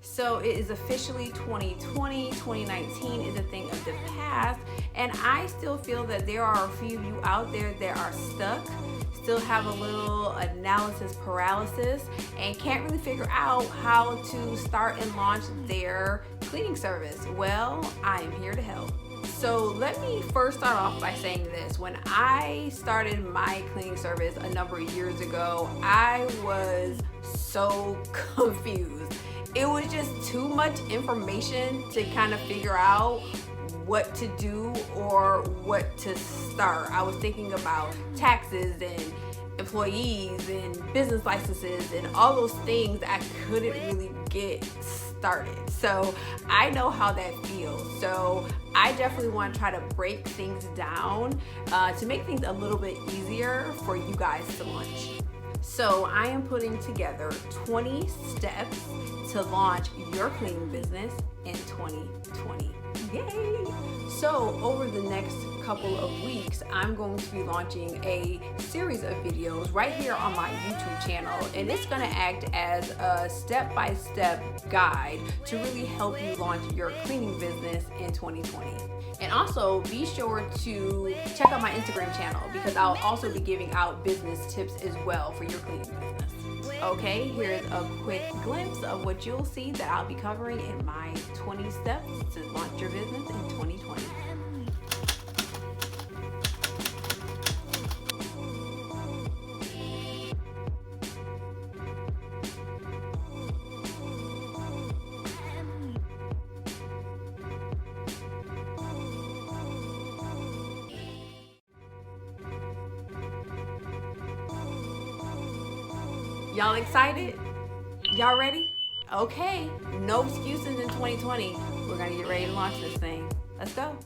So it is officially 2020. 2019 is a thing of the past, and I still feel that there are a few of you out there that are stuck, still have a little analysis paralysis, and can't really figure out how to start and launch their cleaning service. Well, I am here to help. So let me first start off by saying this. When I started my cleaning service a number of years ago, I was so confused. It was just too much information to kind of figure out what to do or what to start. I was thinking about taxes and employees and business licenses and all those things I couldn't really get started. So I know how that feels. So I definitely want to try to break things down to make things a little bit easier for you guys to launch. So I am putting together 20 steps to launch your cleaning business in 2020. Yay! So over the next couple of weeks, I'm going to be launching a series of videos right here on my YouTube channel, and it's going to act as a step-by-step guide to really help you launch your cleaning business in 2020. And also be sure to check out my Instagram channel because I'll also be giving out business tips as well for your cleaning business. Okay, here's a quick glimpse of what you'll see that I'll be covering in my 20 steps to launch your business in 2020. Y'all excited? Y'all ready? Okay, no excuses in 2020. We're gonna get ready to launch this thing. Let's go.